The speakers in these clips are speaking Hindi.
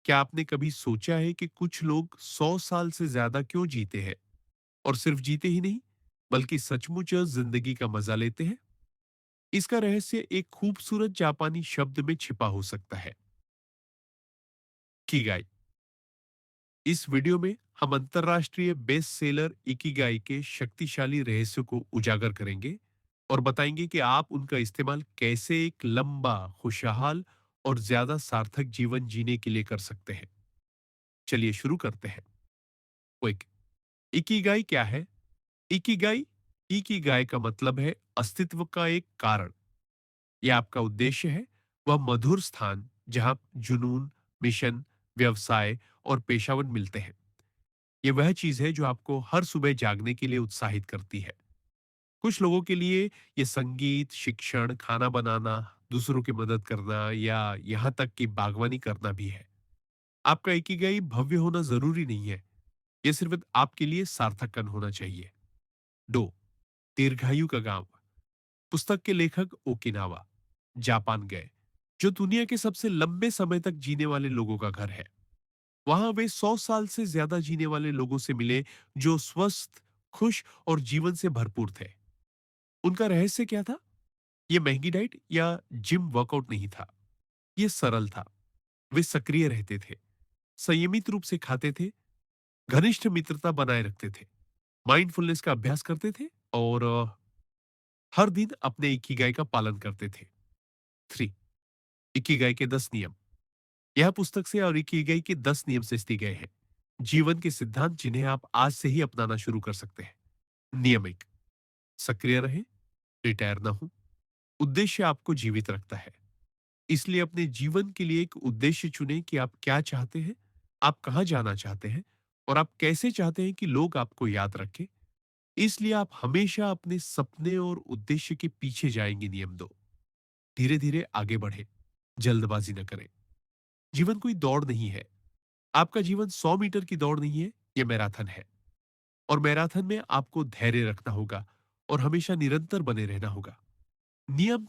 क्या आपने कभी सोचा है कि कुछ लोग 100 साल से ज्यादा क्यों जीते हैं? और सिर्फ जीते ही नहीं, बल्कि सचमुच जिंदगी का मजा लेते हैं? इसका रहस्य एक खूबसूरत जापानी शब्द में छिपा हो सकता है, इकिगाई। इस वीडियो में हम अंतरराष्ट्रीय बेस्ट सेलर इकिगाई के शक्तिशाली रहस्यों को उजागर करेंगे और बताएंगे कि आप उनका इस्तेमाल कैसे एक लंबा, खुशहाल और ज्यादा सार्थक जीवन जीने के लिए कर सकते हैं। चलिए शुरू करते हैं। क्विक, इकिगाई क्या है? इकिगाई, इकिगाई का मतलब है अस्तित्व का एक कारण। यह आपका उद्देश्य है, वह मधुर स्थान जहां जुनून, मिशन, व्यवसाय और पेशावर मिलते हैं। ये वह चीज है जो आपको हर सुबह जागने के लिए उत्साहित करती है। कुछ लोगों के लिए ये संगीत, शिक्षण, खाना बनाना, दूसरों की मदद करना या यहाँ तक कि बागवानी करना भी है। आपका इकिगाई भव्य होना जरूरी नहीं है, ये सिर्फ आपके लिए सार्थकन होना चाहिए। दो, दीर्घायु का गांव। पुस्तक के लेखक ओकिनावा, जापान गए, जो दुनिया के सबसे लंबे समय तक जीने वाले लोगों का घर है। वहां वे 100 साल से ज्यादा जीने वाले लोगों से मिले, जो स्वस्थ, खुश और जीवन से भरपूर थे। उनका रहस्य क्या था? ये महंगी डाइट या जिम वर्कआउट नहीं था। ये सरल था। वे सक्रिय रहते थे, संयमित रूप से खाते थे, घनिष्ठ मित्रता बनाए रखते थे, माइंडफुलनेस का अभ्यास करते थे और हर दिन अपने इकिगाई का पालन करते थे। थ्री, इकिगाई के 10 नियम। यह पुस्तक से और इकिगाई के 10 नियम से ली गए हैं, जीवन के सिद्धांत जिन्हें आप आज से ही अपनाना शुरू कर सकते हैं। नियम एक, सक्रिय रहें, रिटायर ना हो। उद्देश्य आपको जीवित रखता है, इसलिए अपने जीवन के लिए एक उद्देश्य चुनें कि आप क्या चाहते हैं, आप कहां जाना चाहते हैं और आप कैसे चाहते हैं कि लोग आपको याद रखें। इसलिए आप हमेशा अपने सपने और उद्देश्य के पीछे जाएंगे। नियम दो, धीरे धीरे आगे बढ़े, जल्दबाजी न करें। जीवन कोई दौड़ नहीं है। आपका जीवन 100 मीटर की दौड़ नहीं है, यह मैराथन है। और मैराथन में आपको धैर्य रखना होगा और हमेशा निरंतर बने रहना होगा। नियम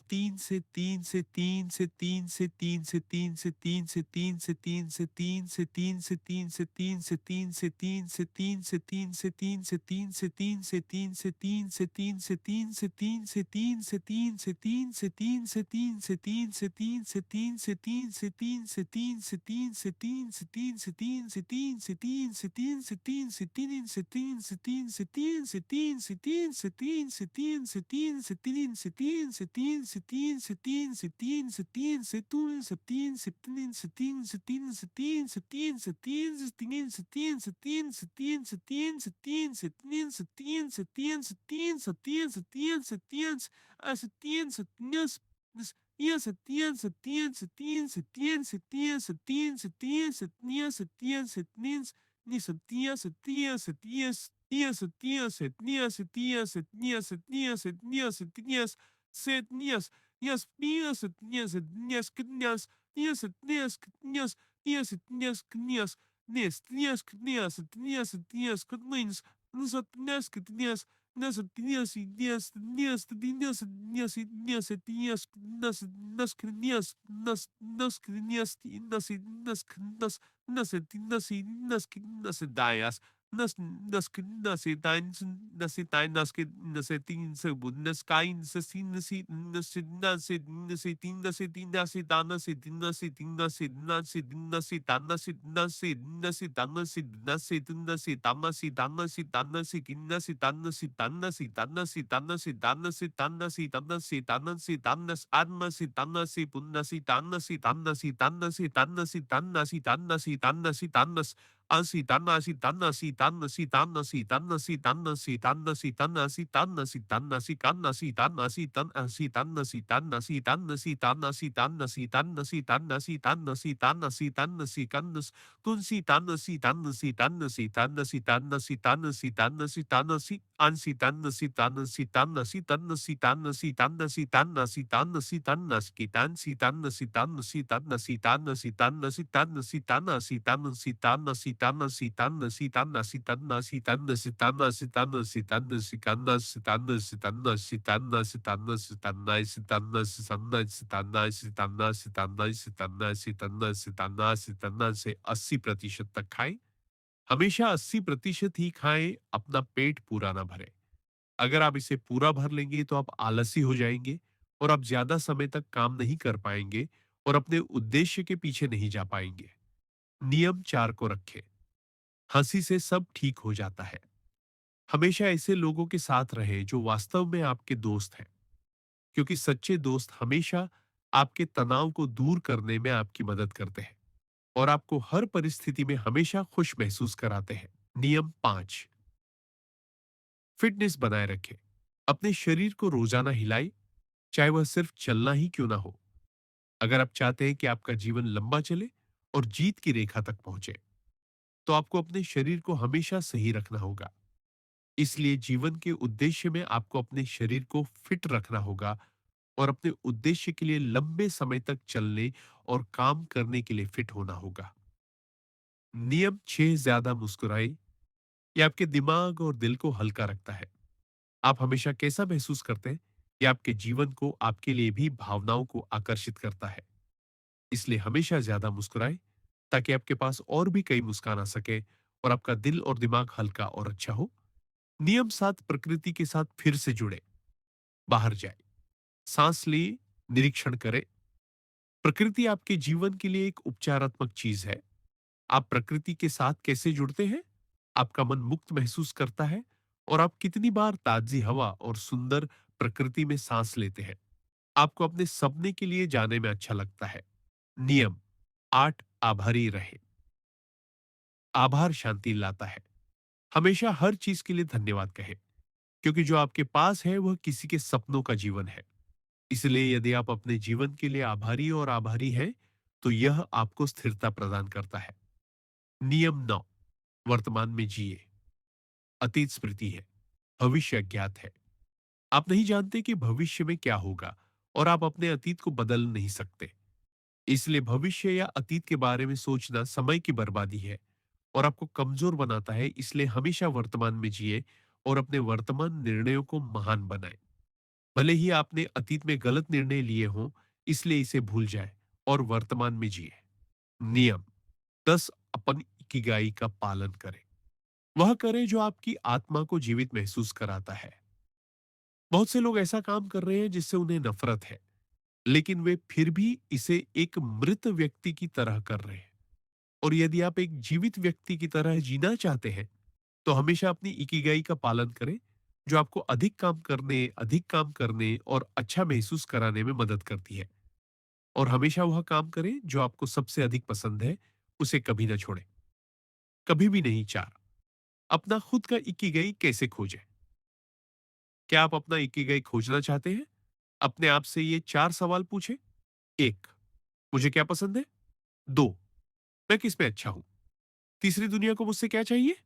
sitanna sitanna sitanna sitanna sitanna sitanna sitanna sitanna sitanna sitanna sitanna sitanna sitanna sitanna sitanna sitanna sitanna sitanना सिताना सिताना सिताना सिताना सिताना से 80% तक खाएं। हमेशा 80% ही खाएं, अपना पेट पूरा ना भरें। अगर आप इसे पूरा भर लेंगे तो आप आलसी हो जाएंगे और आप ज्यादा समय तक काम नहीं कर पाएंगे और अपने उद्देश्य के पीछे नहीं जा पाएंगे। नियम 4 को रखें। हंसी से सब ठीक हो जाता है। हमेशा ऐसे लोगों के साथ रहें जो वास्तव में आपके दोस्त हैं, क्योंकि सच्चे दोस्त हमेशा आपके तनाव को दूर करने में आपकी मदद करते हैं और आपको हर परिस्थिति में हमेशा खुश महसूस कराते हैं। नियम 5, फिटनेस बनाए रखें। अपने शरीर को रोजाना हिलाए, चाहे वह सिर्फ चलना ही क्यों ना हो। अगर आप चाहते हैं कि आपका जीवन लंबा चले और जीत की रेखा तक पहुंचे, तो आपको अपने शरीर को हमेशा सही रखना होगा। इसलिए जीवन के उद्देश्य में आपको अपने शरीर को फिट रखना होगा और अपने उद्देश्य के लिए लंबे समय तक चलने और काम करने के लिए फिट होना होगा। नियम 6, ज्यादा मुस्कुराए। ये आपके दिमाग और दिल को हल्का रखता है। आप हमेशा कैसा महसूस करते हैं, ये आपके जीवन को आपके लिए भी भावनाओं को आकर्षित करता है। इसलिए हमेशा ज्यादा मुस्कुराए ताकि आपके पास और भी कई मुस्कान आ सके और आपका दिल और दिमाग हल्का और अच्छा हो। नियम 7, प्रकृति के साथ फिर से जुड़े। बाहर जाए, सांस ले, निरीक्षण करें। प्रकृति आपके जीवन के लिए एक उपचारात्मक चीज है। आप प्रकृति के साथ कैसे जुड़ते हैं, आपका मन मुक्त महसूस करता है और आप कितनी बार ताजी हवा और सुंदर प्रकृति में सांस लेते हैं, आपको अपने सपने के लिए जाने में अच्छा लगता है। नियम 8, आभारी रहे। आभार शांति लाता है। हमेशा हर चीज के लिए धन्यवाद कहें, क्योंकि जो आपके पास है वह किसी के सपनों का जीवन है। इसलिए यदि आप अपने जीवन के लिए आभारी और आभारी हैं, तो यह आपको स्थिरता प्रदान करता है। नियम 9, वर्तमान में जिए। अतीत स्मृति है, भविष्य अज्ञात है। आप नहीं जानते कि भविष्य में क्या होगा और आप अपने अतीत को बदल नहीं सकते। इसलिए भविष्य या अतीत के बारे में सोचना समय की बर्बादी है और आपको कमजोर बनाता है। इसलिए हमेशा वर्तमान में जिए और अपने वर्तमान निर्णयों को महान बनाएं। भले ही आपने अतीत में गलत निर्णय लिए हों, इसलिए इसे भूल जाए और वर्तमान में जिए। नियम 10, अपन इकिगाई का पालन करें। वह करें जो आपकी आत्मा को जीवित महसूस कराता है। बहुत से लोग ऐसा काम कर रहे हैं जिससे उन्हें नफरत है, लेकिन वे फिर भी इसे एक मृत व्यक्ति की तरह कर रहे हैं। और यदि आप एक जीवित व्यक्ति की तरह जीना चाहते हैं, तो हमेशा अपनी इकिगाई का पालन करें, जो आपको अधिक काम करने और अच्छा महसूस कराने में मदद करती है। और हमेशा वह काम करें जो आपको सबसे अधिक पसंद है, उसे कभी ना छोड़ें। कभी भी नहीं। 4, अपना खुद का इकिगाई कैसे खोजें। क्या आप अपना इकिगाई खोजना चाहते हैं? अपने आप से ये 4 सवाल पूछें। 1, मुझे क्या पसंद है? 2, मैं किस में अच्छा हूं? तीसरी, दुनिया को मुझसे क्या चाहिए?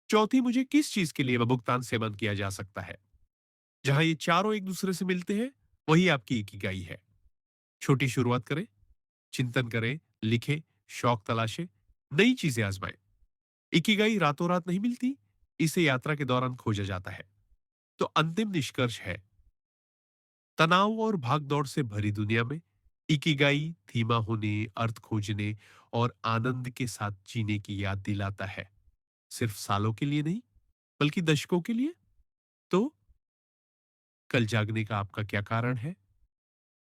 चौथी, मुझे किस चीज के लिए भुगतान सेवन किया जा सकता है? जहां ये चारों एक दूसरे से मिलते हैं, वही आपकी इकिगाई है। छोटी शुरुआत करें, चिंतन करें, लिखें, शौक तलाशें, नई चीजें आजमाएं। इकिगाई रातों रात नहीं मिलती, इसे यात्रा के दौरान खोजा जाता है। तो अंतिम निष्कर्ष है, तनाव और भागदौड़ से भरी दुनिया में इकिगाई धीमा होने, अर्थ खोजने और आनंद के साथ जीने की याद दिलाता है। सिर्फ सालों के लिए नहीं, बल्कि दशकों के लिए। तो कल जागने का आपका क्या कारण है?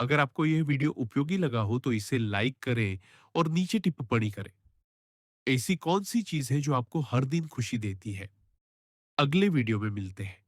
अगर आपको यह वीडियो उपयोगी लगा हो तो इसे लाइक करें और नीचे टिप्पणी करें। ऐसी कौन सी चीज है जो आपको हर दिन खुशी देती है? अगले वीडियो में मिलते हैं।